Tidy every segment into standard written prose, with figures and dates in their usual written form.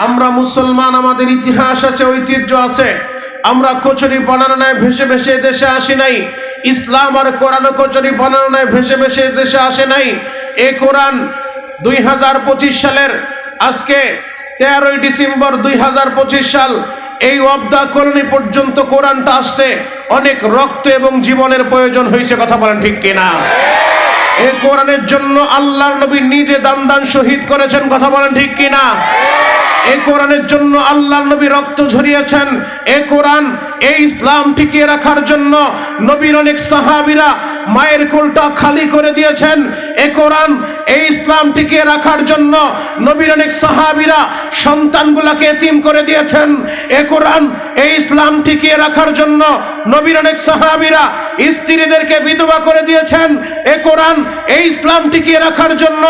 আমরা মুসলমান, আমাদের ইতিহাস আছে, ঐতিহ্য আছে। আমরা কচুরি বানানো নাই ভেসে ভেসে দেশে আসি নাই। ইসলাম আর কোরআন কচুরি বানানো নাই ভেসে ভেসে দেশে আসে নাই। এই কোরআন 2025 সালের আজকে 13ই ডিসেম্বর 2025 সাল, এই অবদা কলোনি পর্যন্ত কোরআনটা আসতে অনেক রক্ত এবং জীবনের প্রয়োজন হয়েছে। কথা বলেন ঠিক কিনা? এই কোরআনের জন্য আল্লাহর নবী নিজে দান শহীদ করেছেন। কথা বলেন ঠিক কিনা? এই কোরআনের জন্য আল্লাহর নবী রক্ত ঝরিয়েছেন। এই কোরআন, এই ইসলাম টিকিয়ে রাখার জন্য নবীর অনেক সাহাবীরা মায়ের কোলটা খালি করে দিয়েছেন। এই কোরআন, এই ইসলাম টিকিয়ে রাখার জন্য নবীর অনেক সাহাবীরা সন্তানগুলোকে এতিম করে দিয়েছেন। এই কোরআন, এই ইসলাম টিকিয়ে রাখার জন্য নবীর অনেক সাহাবীরা স্ত্রীদেরকে বিধবা করে দিয়েছেন। এই কোরআন, এই ইসলাম টিকিয়ে রাখার জন্য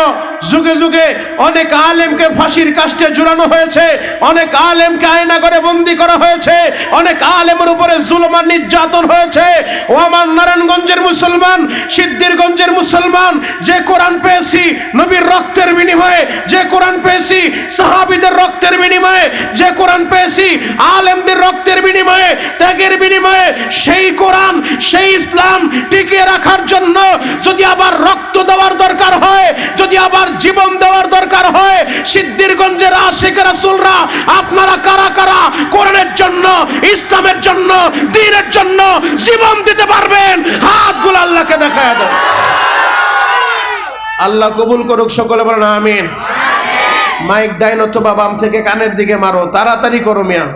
যুগে যুগে অনেক আলেমকে ফাঁসির কাস্টে ঝুলানো হয়েছে, অনেক আলেমকে আয়না করে বন্দী করা হয়েছে, অনেক আলেমের উপরে জুলুম আর নির্যাতন হয়েছে। ও আমার নারায়ণগঞ্জের মুসলমান, সিদ্ধিরগঞ্জের মুসলমান, যে কোরআন পেয়েছি নবীর রক্তের বিনিময়ে, যে কোরআন পেয়েছি সাহাবীদের রক্তের বিনিময়ে, যে কোরআন পেয়েছি আলেমদের রক্তের বিনিময়ে, ত্যাগের বিনিময়ে, সেই কোরআন, সেই ইসলাম টিকিয়ে রাখার জন্য যদি আবার রক্ত দেওয়ার দরকার হয়, যদি আবার জীবন দেওয়ার দরকার হয়, সিদ্ধিরগঞ্জের আশিক রাসূলরা আপনারা কারা কারা কোরআনের জন্য, ইসলামের জন্য, দ্বীনের জন্য জীবন দিতে পারবেন? হাতগুলো আল্লাহকে দেখায় দেন। আল্লাহ কবুল করুক, সকলে বলেন আমিন। মাইক ডাইন অথবা বাম থেকে কানের দিকে মারো, তাড়াতাড়ি করো মিয়া।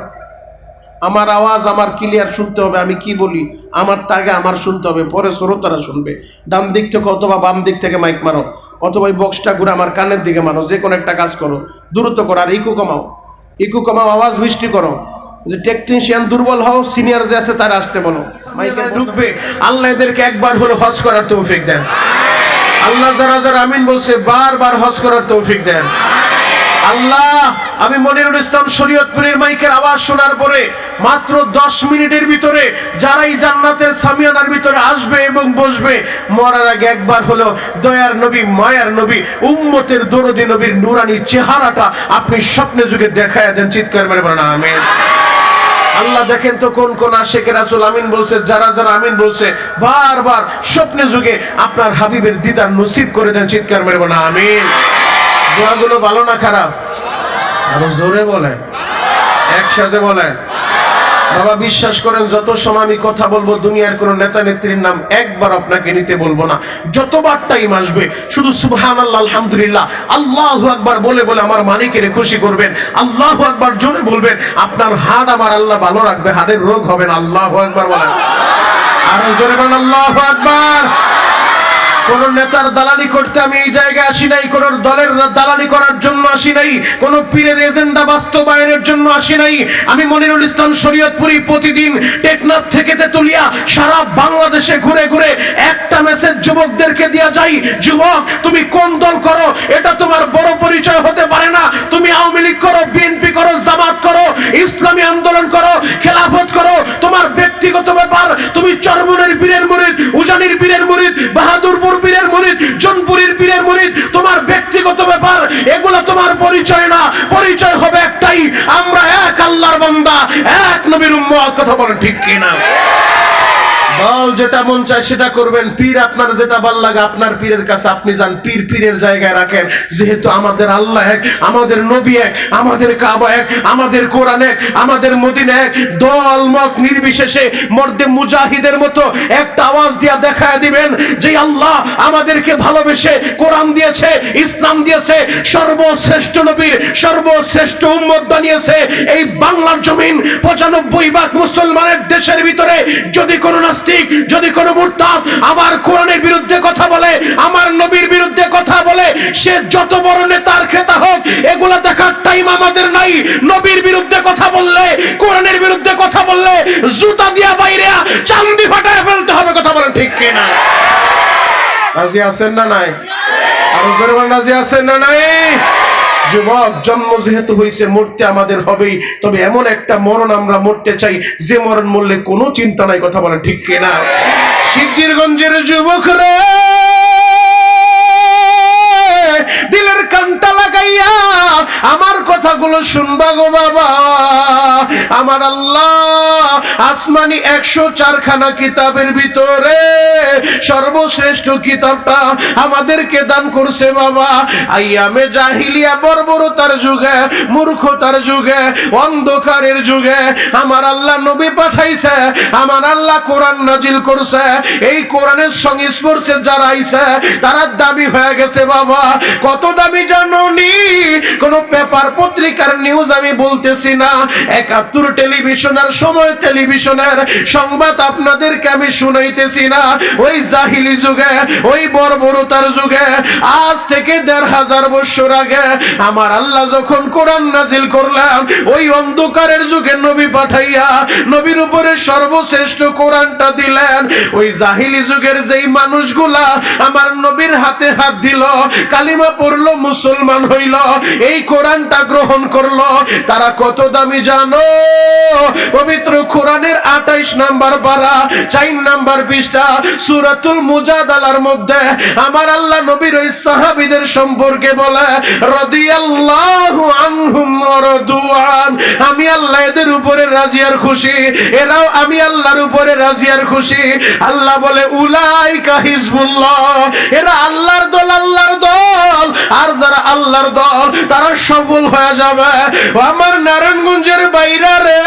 আমার আওয়াজ আমার ক্লিয়ার শুনতে হবে, আমি কি বলি আমার টাগে আমার শুনতে হবে, পরে শ্রোতারা শুনবে। ডান দিক থেকে অথবা বাম দিক থেকে মাইক মারো, অথবা এই বক্সটা ঘুরে আমার কানের দিকে মারো, যে কোনো একটা কাজ করো, দ্রুত করো। আর ইকু কমাও, ইকু কমাও, আওয়াজ মিষ্টি করো। যে টেকনিশিয়ান দুর্বল হও, সিনিয়র যে আছে তারা আসতে বলো, মাইকে ঢুকবে। আল্লাহ এদেরকে একবার হলো হজ করার তৌফিক দেন। আল্লাহ যারা যারা আমিন বলছে বারবার হজ করার তৌফিক দেন। আল্লাহ, আমি মনিরুল ইসলাম শরীয়তপুরের মাইকের আওয়াজ শোনার পরে মাত্র 10 মিনিটের ভিতরে যারাই জান্নাতের সামিয়ানার ভিতরে আসবে এবং বসবে, মরার আগে একবার হলো দয়ার নবী, মায়ার নবী, উম্মতের দরদি নবীর নূরানি চেহারাটা আপনি স্বপ্নে যুগে দেখায় দেন। চিৎকার মেরে বলেন আমিন। আল্লাহ দেখেন তো কোন কোন আশিক রাসূল আমিন বলছে, যারা যারা আমিন বলছে বারবার স্বপ্নে যুগে আপনার হাবিবের দিদার নসিব করে দেন। চিৎকার মেরে বলেন আমিন। দোয়াগুলো ভালো না খারাপ? আরো জোরে বলেন, একসাথে বলেন। বাবা বিশ্বাস করেন, যত সময় আমি কথা বলবো দুনিয়ার কোন নেতা নেত্রীর নাম একবার আপনাকে নিতে বলবো না। যতবার টাইম আসবে শুধু সুবহানাল্লাহ, আলহামদুলিল্লাহ, আল্লাহু আকবার বলে বলে আমার মালিকের খুশি করবেন। আল্লাহু আকবার জোরে বলবেন, আপনার হাত আমার আল্লাহ ভালো রাখবে, হাতের রোগ হবে না। আল্লাহু আকবার বলেন, আরো জোরে বলেন আল্লাহু আকবার। কোন নেতার দালালি করতে আমি এই জায়গায় আসি নাই, কোন দলের দালালি করার জন্য আসি নাই, কোন পীরের এজেন্ডা বাস্তবায়নের জন্য আসি নাই। আমি মনিরুল ইসলাম শরীয়তপুরি প্রতিদিন টেকনাফ থেকে তেতুলিয়া সারা বাংলাদেশে ঘুরে ঘুরে একটা মেসেজ যুবকদেরকে দেয়া যাই, যুবক তুমি কোন দল করো এটা তোমার বড় পরিচয় হতে পারে না। তুমি আওয়ামী লীগ করো, বিএনপি করো, জামাত করো, ইসলামী আন্দোলন করো, খেলাফত করো, তোমার ব্যক্তিগত ব্যাপার। তুমি চরমনের পীরের মুরিদ, উজানির পীরের মুরিদ, বাহাদুরপুর পীরের মুরিদ, জনপুরের পীরের মুরিদ, তোমার ব্যক্তিগত ব্যাপার, এগুলো তোমার পরিচয় না। পরিচয় হবে একটাই, আমরা এক আল্লাহর বান্দা, এক নবীর উম্মত। কথা বলেন ঠিক কিনা? দল যেটা মন চায় সেটা করবেন, পীর আপনার যেটা ভালো লাগে আপনার পীরের কাছে আপনি যান, পীর পীরের জায়গায় রাখেন। যেহেতু আমাদের আল্লাহ এক, আমাদের নবী এক, আমাদের কাবা এক, আমাদের কোরআন এক, আমাদের মদিনা এক। দল মত নির্বিশেষে মর্দে মুজাহিদের মতো একটা আওয়াজ দিয়া দেখায় দিবেন যে আল্লাহ আমাদেরকে ভালোবেসে কোরআন দিয়েছে, ইসলাম দিয়েছে, সর্বশ্রেষ্ঠ নবীর সর্বশ্রেষ্ঠ উম্মত বানিয়েছে এই বাংলার জমিন। 95 ভাগ মুসলমানের দেশের ভিতরে যদি কোনো নাস্তিক, যদি কোনো মুরতাদ আমার কোরআনের বিরুদ্ধে কথা বলে, আমার নবীর বিরুদ্ধে কথা বলে, সে যত বড় নেতার খেতা হোক, এগুলা দেখার টাইম আমাদের নাই। নবীর বিরুদ্ধে কথা বললে, কোরআনের বিরুদ্ধে কথা বললে জুতা দিয়া বাইরে চান্দি ফাটায় ফেলতে হবে। কথা বলেন ঠিক কিনা? রাজি আছেন না নাই? আর জোরে বলেন, রাজি আছেন না নাই? যুবক, জন্ম যেহেতু হয়েছে মরতে আমাদের হবেই, তবে এমন একটা মরণ আমরা মরতে চাই যে মরণ মরলে কোনো চিন্তা নাই। কথা বলেন ঠিক কিনা? সিদ্ধিরগঞ্জের যুবক রে, দিলের কানটা লাগাইয়া আমার কথা কথাগুলো শুনবা গো বাবা। আমার আল্লাহ আসমানি 104 খানা কিতাবের ভিতরে সর্বশ্রেষ্ঠ কিতাবটা আমাদেরকে দান করছে বাবা। আইয়ামে জাহিলিয়া, বর্বরতার যুগে, মূর্খতার যুগে, অন্ধকারের যুগে আমার আল্লাহ নবী পাঠাইছে, আমার আল্লাহ কোরআন নাজিল করছে। এই কোরআনের সংস্পর্শে যারা আইছে তারা দামি হয়ে গেছে বাবা। কত দামি জানোনি? কোন পেপার পত্রিকার নিউজ আমি বলতেছি না, 71 টেলিভিশনের সময় টেলিভিশনের সংবাদ আপনাদেরকে আমি শুনাইতেছি না। ওই জাহিলি যুগে, ওই বর্বরতার যুগে, আজ থেকে 1500 বছর আগে আমার আল্লাহ যখন কোরআন নাজিল করলেন, ওই অন্ধকারের যুগে নবী পাঠাইয়া নবীর উপরে সর্বশ্রেষ্ঠ কোরআনটা দিলেন। ওই জাহিলি যুগের যেই মানুষগুলা আমার নবীর হাতে হাত দিল, কালিমা পড়লো, মুসলমান হইল, এই কোরআনটা গ্রহণ করলো, তারা কত দামি জানো? পবিত্র কোরআনের 28 নাম্বার পারা 4 নাম্বার পৃষ্ঠা সূরাতুল মুজাদালার মধ্যে আমার আল্লাহ নবীর ওই সাহাবীদের সম্পর্কে বলে, রাদিয়াল্লাহু আনহুম ওয়া রাদুআন, আমি আল্লাহ এদের উপরে রাজি আর খুশি, এরাও আমি আল্লাহর উপরে রাজি আর খুশি। আল্লাহ বলে উলাইকা হিজবুল্লাহ, এরা আল্লাহর দল, আল্লাহর দল। আর যারা আল্লাহর দল তারা সফল হয়ে যাবে। আমার নারায়ণগঞ্জের বাইরে রে